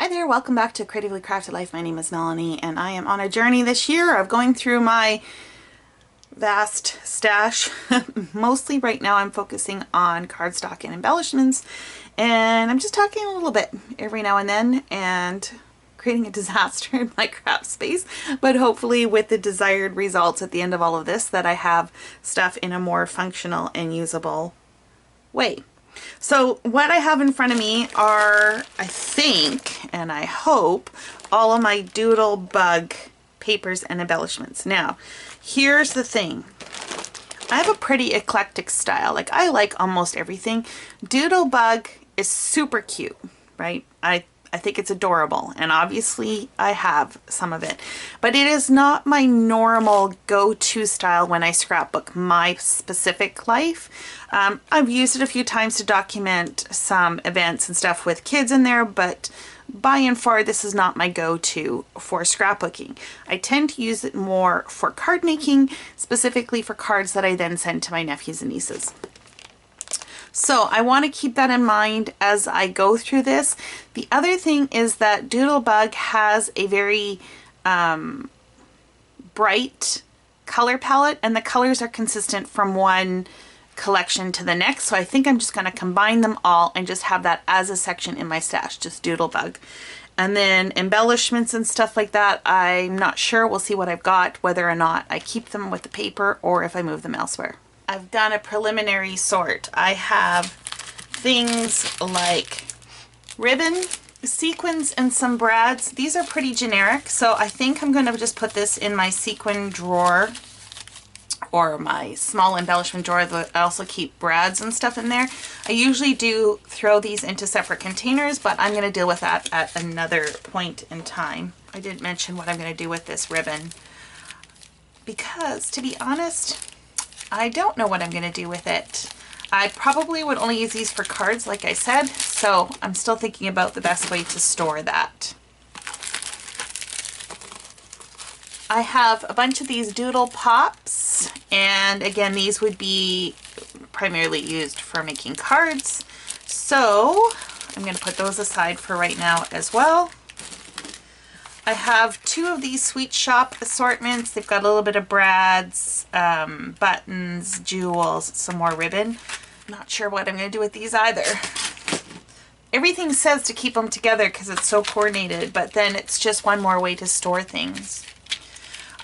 Hi there, welcome back to Creatively Crafted Life. My name is Melanie and I am on a journey this year of going through my vast stash. Mostly right now I'm focusing on cardstock and embellishments, and I'm just talking a little bit every now and then and creating a disaster in my craft space, but hopefully with the desired results at the end of all of this, that I have stuff in a more functional and usable way. So what I have in front of me are, I think, and I hope, all of my Doodlebug papers and embellishments. Now, here's the thing. I have a pretty eclectic style. Like, I like almost everything. Doodlebug is super cute, right? I think it's adorable, and obviously I have some of it, but it is not my normal go-to style when I scrapbook my specific life. I've used it a few times to document some events and stuff with kids in there, but by and far this is not my go-to for scrapbooking. I tend to use it more for card making, specifically for cards that I then send to my nephews and nieces. So I want to keep that in mind as I go through this. The other thing is that Doodlebug has a very bright color palette, and the colors are consistent from one collection to the next. So I think I'm just going to combine them all and just have that as a section in my stash, just Doodlebug. And then embellishments and stuff like that, I'm not sure. We'll see what I've got, whether or not I keep them with the paper or if I move them elsewhere. I've done a preliminary sort. I have things like ribbon, sequins, and some brads. These are pretty generic, so I think I'm going to just put this in my sequin drawer or my small embellishment drawer. I also keep brads and stuff in there. I usually do throw these into separate containers, but I'm going to deal with that at another point in time. I didn't mention what I'm going to do with this ribbon because, to be honest, I don't know what I'm going to do with it. I probably would only use these for cards, like I said, so I'm still thinking about the best way to store that. I have a bunch of these doodle pops, and again, these would be primarily used for making cards. So I'm going to put those aside for right now as well. I have two of these Sweet Shop assortments. They've got a little bit of brads, buttons, jewels, some more ribbon. Not sure what I'm going to do with these either. Everything says to keep them together because it's so coordinated, but then it's just one more way to store things.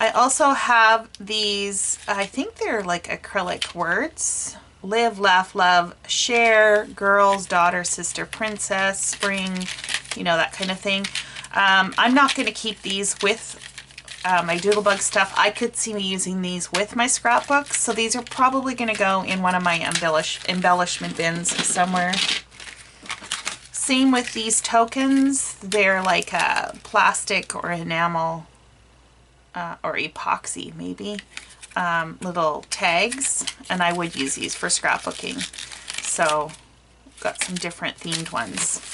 I also have these, I think they're like acrylic words. Live, laugh, love, share, girls, daughter, sister, princess, spring, you know, that kind of thing. I'm not going to keep these with my Doodlebug stuff. I could see me using these with my scrapbooks, so these are probably going to go in one of my embellishment bins somewhere. Same with these tokens. They're like a plastic or enamel or epoxy maybe, little tags, and I would use these for scrapbooking. So got some different themed ones.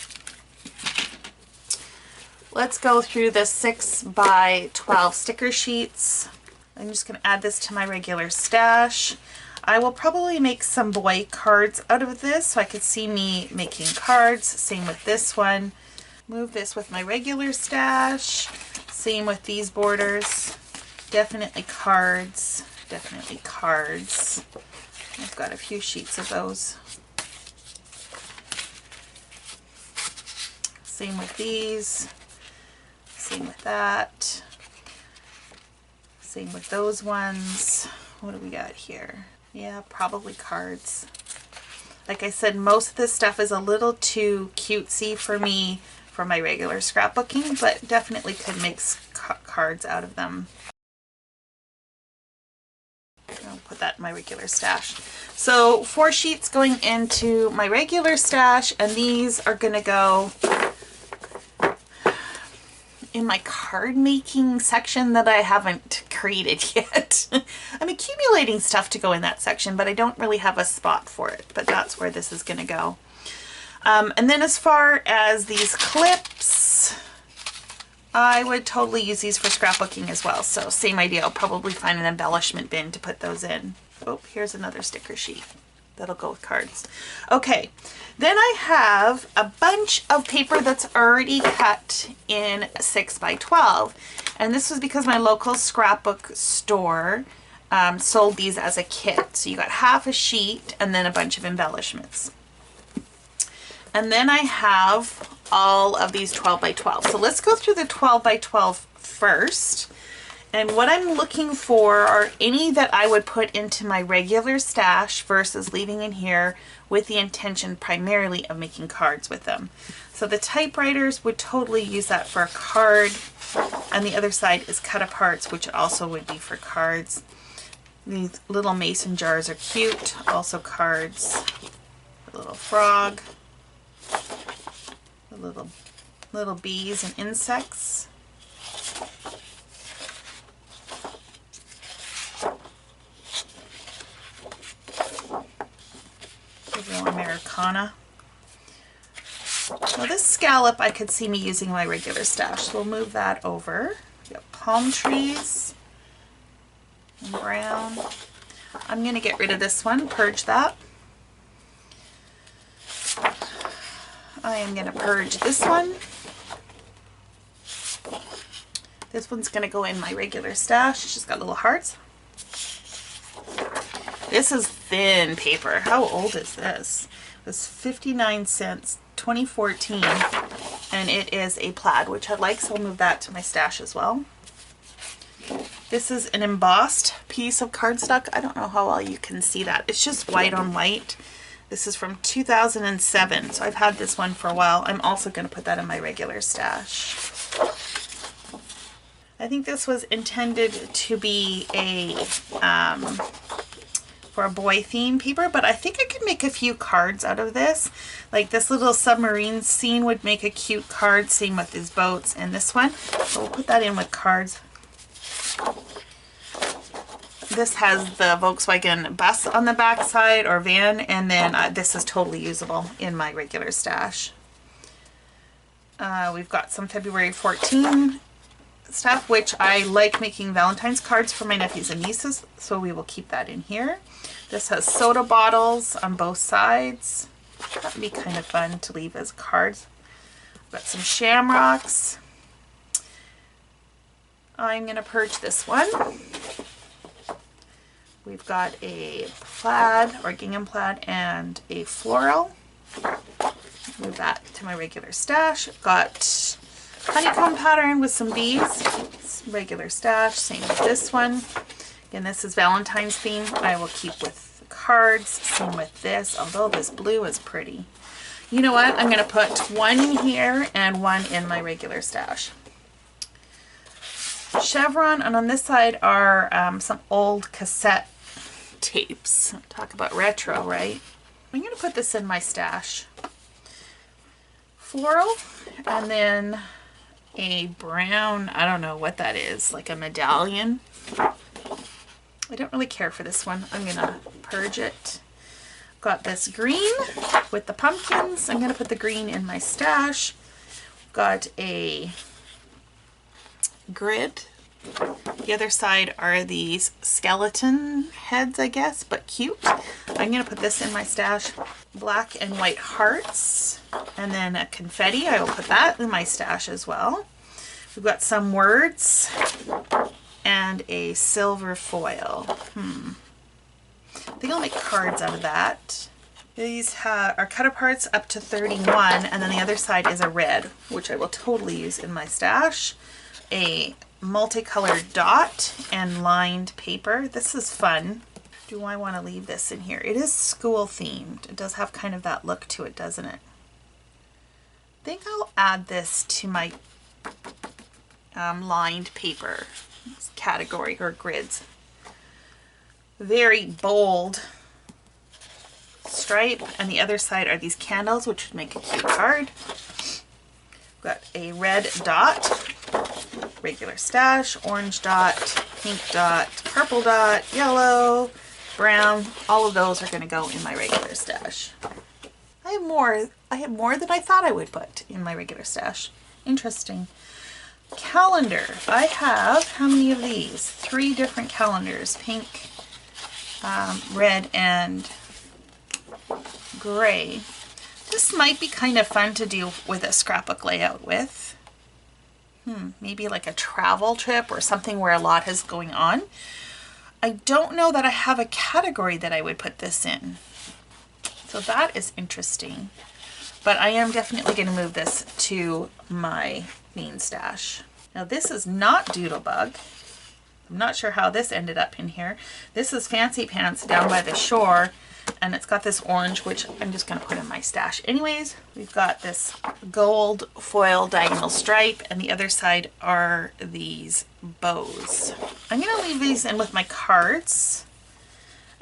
Let's go through the 6 by 12 sticker sheets. I'm just going to add this to my regular stash. I will probably make some boy cards out of this, so I could see me making cards. Same with this one. Move this with my regular stash. Same with these borders. Definitely cards. Definitely cards. I've got a few sheets of those. Same with these. Same with that. Same with those ones. What do we got here? Yeah, probably cards. Like I said, most of this stuff is a little too cutesy for me for my regular scrapbooking, but definitely could make cards out of them. I'll put that in my regular stash. So 4 sheets going into my regular stash, and these are going to go in my card making section that I haven't created yet. I'm accumulating stuff to go in that section, but I don't really have a spot for it, but that's where this is going to go. And then as far as these clips, I would totally use these for scrapbooking as well. So same idea, I'll probably find an embellishment bin to put those in. Oh, here's another sticker sheet that'll go with cards. Okay, then I have a bunch of paper that's already cut in 6 by 12. And this was because my local scrapbook store sold these as a kit. So you got half a sheet and then a bunch of embellishments. And then I have all of these 12 by 12. So let's go through the 12 by 12 first. And what I'm looking for are any that I would put into my regular stash versus leaving in here with the intention primarily of making cards with them. So the typewriters would totally use that for a card, and the other side is cut aparts, which also would be for cards. These little mason jars are cute, also cards. A little frog, the little bees and insects. Americana. Now this scallop I could see me using in my regular stash, so we'll move that over. We got palm trees in brown. I'm going to get rid of this one, purge that. I am going to purge this one. This one's going to go in my regular stash. It's just got little hearts. This is thin paper. How old is this? It's 59 cents, 2014, and it is a plaid, which I like, so I'll move that to my stash as well. This is an embossed piece of cardstock. I don't know how well you can see that. It's just white on white. This is from 2007, so I've had this one for a while. I'm also going to put that in my regular stash. I think this was intended to be a for a boy theme paper, but I think I could make a few cards out of this. Like this little submarine scene would make a cute card, same with these boats and this one. So we'll put that in with cards. This has the Volkswagen bus on the back side, or van, and then this is totally usable in my regular stash. We've got some February 14 stuff, which I like making Valentine's cards for my nephews and nieces, so we will keep that in here. This has soda bottles on both sides. That would be kind of fun to leave as cards. Got some shamrocks. I'm going to purge this one. We've got a plaid or gingham plaid and a floral. Move that to my regular stash. Got honeycomb pattern with some bees. Regular stash. Same with this one. Again, this is Valentine's theme. I will keep with cards. Same with this, although this blue is pretty. You know what? I'm going to put one here and one in my regular stash. Chevron, and on this side are some old cassette tapes. Talk about retro, right? I'm going to put this in my stash. Floral, and then a brown, I don't know what that is, like a medallion. I don't really care for this one. I'm going to purge it. Got this green with the pumpkins. I'm going to put the green in my stash. Got a grid. The other side are these skeleton heads, I guess, but cute. I'm going to put this in my stash. Black and white hearts, and then a confetti. I will put that in my stash as well. We've got some words and a silver foil. I think I'll make cards out of that. These are cut aparts up to 31, and then the other side is a red, which I will totally use in my stash. A multicolored dot and lined paper. This is fun. Do I want to leave this in here? It is school themed. It does have kind of that look to it, doesn't it? I think I'll add this to my lined paper category or grids. Very bold stripe, and the other side are these candles, which would make a cute card. We've got a red dot, regular stash, orange dot, pink dot, purple dot, yellow, brown. All of those are going to go in my regular stash. I have more than I thought I would put in my regular stash. Interesting. Calendar. I have, how many of these? 3 different calendars. Pink, red, and gray. This might be kind of fun to do with a scrapbook layout with. Maybe like a travel trip or something where a lot is going on. I don't know that I have a category that I would put this in. So that is interesting. But I am definitely going to move this to my main stash. Now this is not Doodlebug. I'm not sure how this ended up in here. This is Fancy Pants Down by the Shore, and it's got this orange, which I'm just going to put in my stash. Anyways, we've got this gold foil diagonal stripe, and the other side are these bows. I'm going to leave these in with my cards.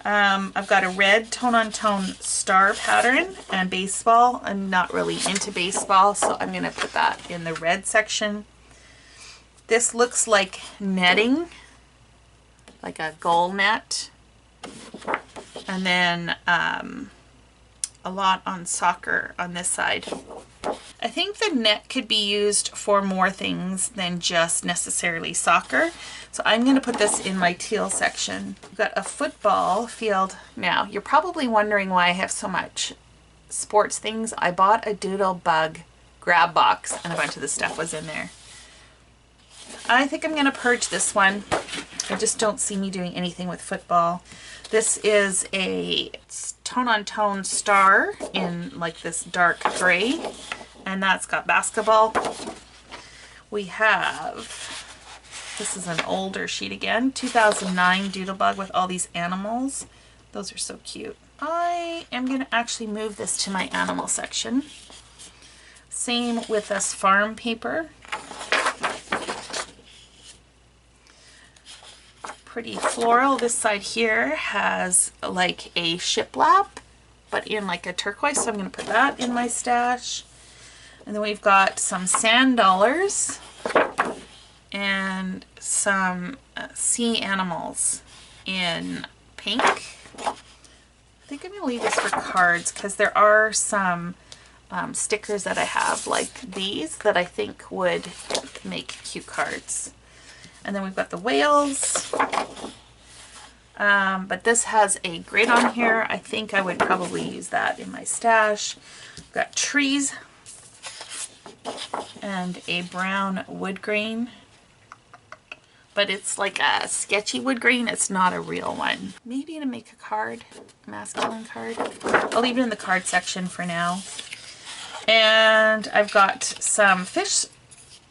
I've got a red tone-on-tone star pattern and baseball. I'm not really into baseball, so I'm going to put that in the red section. This looks like netting, like a goal net. And then a lot on soccer on this side. I think the net could be used for more things than just necessarily soccer. So I'm going to put this in my teal section. We've got a football field. Now, you're probably wondering why I have so much sports things. I bought a Doodlebug grab box and a bunch of the stuff was in there. I think I'm going to purge this one. I just don't see me doing anything with football. This is a tone-on-tone star in like this dark gray, and that's got basketball. We have, this is an older sheet again, 2009 Doodlebug with all these animals. Those are so cute. I am going to actually move this to my animal section. Same with this farm paper. Pretty floral. This side here has like a shiplap, but in like a turquoise, so I'm going to put that in my stash. And then we've got some sand dollars and some sea animals in pink. I think I'm going to leave this for cards because there are some stickers that I have like these that I think would make cute cards. And then we've got the whales, but this has a grid on here. I think I would probably use that in my stash. We've got trees and a brown wood grain, but it's like a sketchy wood grain. It's not a real one. Maybe to make a card, a masculine card. I'll leave it in the card section for now. And I've got some fish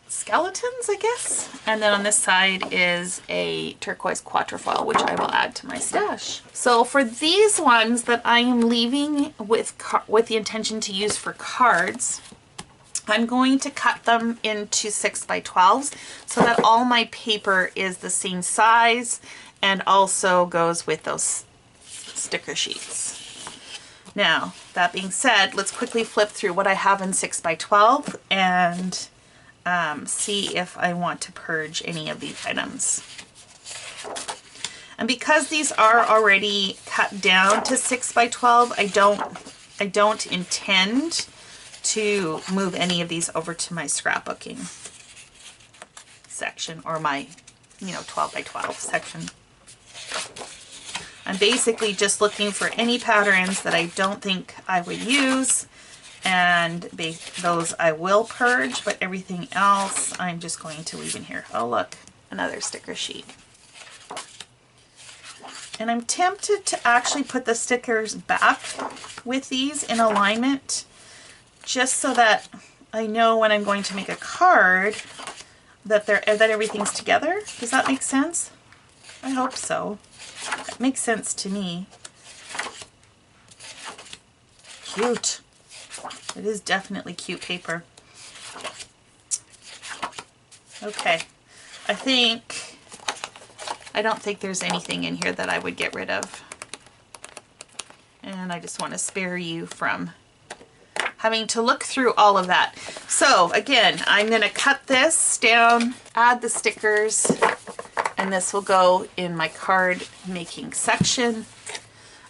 skeletons, I guess. And then on this side is a turquoise quatrefoil, which I will add to my stash. So for these ones that I am leaving with the intention to use for cards, I'm going to cut them into 6x12s so that all my paper is the same size and also goes with those sticker sheets. Now, that being said, let's quickly flip through what I have in 6x12 and see if I want to purge any of these items. And because these are already cut down to 6x12, I don't intend to move any of these over to my scrapbooking section or my 12x12 section. I'm basically just looking for any patterns that I don't think I would use, and those I will purge, but everything else I'm just going to leave in here. Oh look, another sticker sheet. And I'm tempted to actually put the stickers back with these in alignment, just so that I know when I'm going to make a card that everything's together. Does that make sense? I hope so. That makes sense to me. Cute. It is definitely cute paper. Okay, I don't think there's anything in here that I would get rid of. And I just want to spare you from having to look through all of that. So again, I'm going to cut this down, add the stickers, and this will go in my card making section.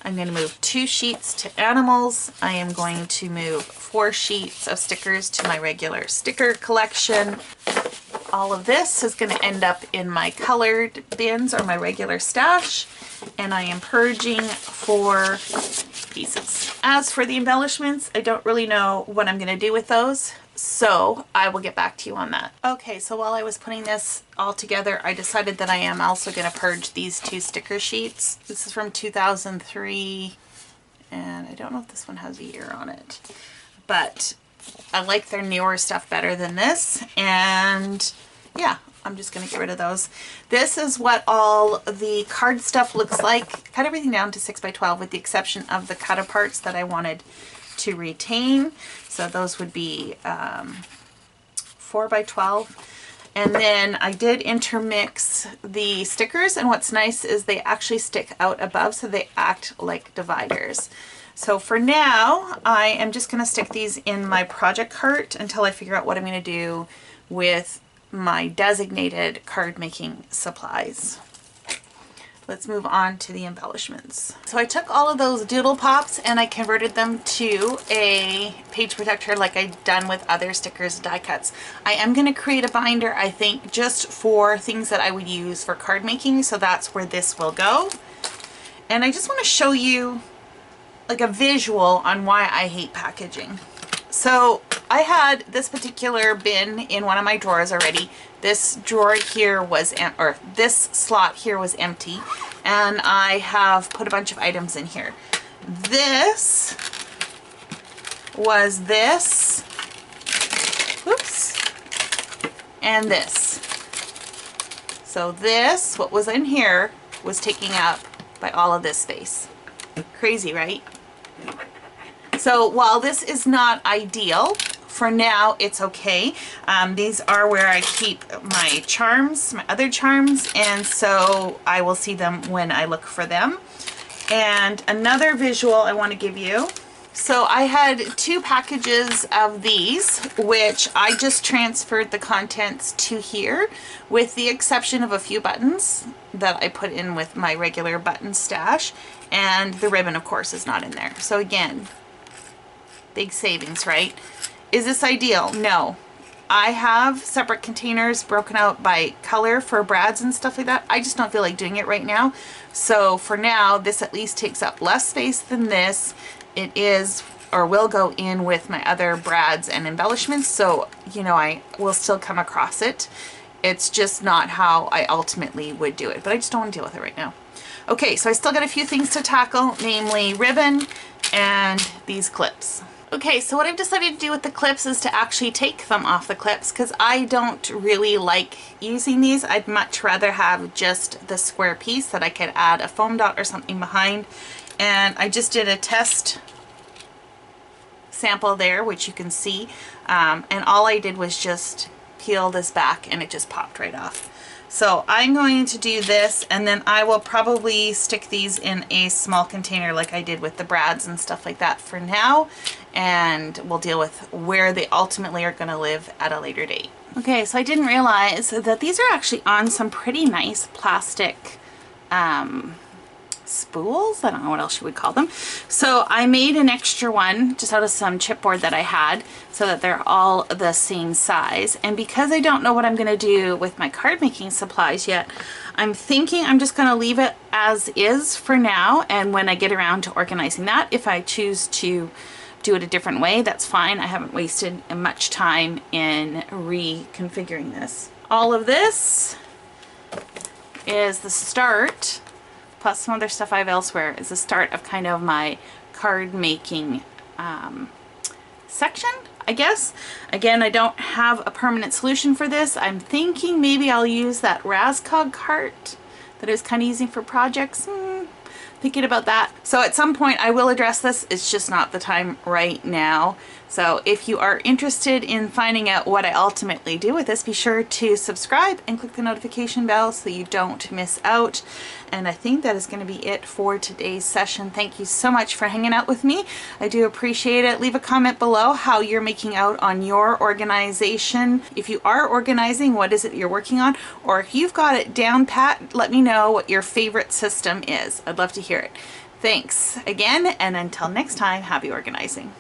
I'm going to move 2 sheets to animals. I am going to move 4 sheets of stickers to my regular sticker collection. All of this is going to end up in my colored bins or my regular stash. And I am purging for pieces. As for the embellishments, I don't really know what I'm going to do with those, so I will get back to you on that. Okay, so while I was putting this all together, I decided that I am also going to purge these 2 sticker sheets. This is from 2003, and I don't know if this one has a year on it, but I like their newer stuff better than this, and yeah, I'm just going to get rid of those. This is what all the card stuff looks like. Cut everything down to 6 by 12 with the exception of the cut aparts that I wanted to retain. So those would be 4 by 12. And then I did intermix the stickers, and what's nice is they actually stick out above, so they act like dividers. So for now, I am just going to stick these in my project cart until I figure out what I'm going to do with my designated card making supplies. Let's move on to the embellishments. So I took all of those doodle pops and I converted them to a page protector like I've done with other stickers die cuts. I am going to create a binder, I think, just for things that I would use for card making, so that's where this will go. And I just want to show you like a visual on why I hate packaging. So I had this particular bin in one of my drawers already. This drawer here was, or this slot here was empty, and I have put a bunch of items in here. This was this, whoops, and this. So this, what was in here, was taking up by all of this space. Crazy, right? So while this is not ideal, for now it's okay. These are where I keep my charms, my other charms, and so I will see them when I look for them. And another visual I want to give you. So I had 2 packages of these, which I just transferred the contents to here, with the exception of a few buttons that I put in with my regular button stash, and the ribbon of course is not in there. So again, big savings, right? Is this ideal? No. I have separate containers broken out by color for brads and stuff like that. I just don't feel like doing it right now. So for now, this at least takes up less space than this. It is, or will go in with my other brads and embellishments. So, you know, I will still come across it. It's just not how I ultimately would do it, but I just don't want to deal with it right now. Okay, so I still got a few things to tackle, namely ribbon and these clips. Okay, so what I've decided to do with the clips is to actually take them off the clips, because I don't really like using these. I'd much rather have just the square piece that I could add a foam dot or something behind. And I just did a test sample there, which you can see. And all I did was just peel this back and it just popped right off. So I'm going to do this, and then I will probably stick these in a small container like I did with the brads and stuff like that for now, and we'll deal with where they ultimately are going to live at a later date. Okay, so I didn't realize that these are actually on some pretty nice plastic spools. I don't know what else you would call them. So I made an extra one just out of some chipboard that I had so that they're all the same size. And because I don't know what I'm going to do with my card making supplies yet, I'm thinking I'm just going to leave it as is for now. And when I get around to organizing that, if I choose to do it a different way, that's fine. I haven't wasted much time in reconfiguring this. All of this is the start, plus some other stuff I have elsewhere, is the start of kind of my card making section, I guess. Again, I don't have a permanent solution for this. I'm thinking maybe I'll use that Rascog cart that I was kind of using for projects. Thinking about that. So at some point I will address this. It's just not the time right now. So if you are interested in finding out what I ultimately do with this, be sure to subscribe and click the notification bell so you don't miss out. And I think that is going to be it for today's session. Thank you so much for hanging out with me. I do appreciate it. Leave a comment below how you're making out on your organization. If you are organizing, what is it you're working on? Or if you've got it down pat, let me know what your favorite system is. I'd love to hear it. Thanks again, and until next time, happy organizing.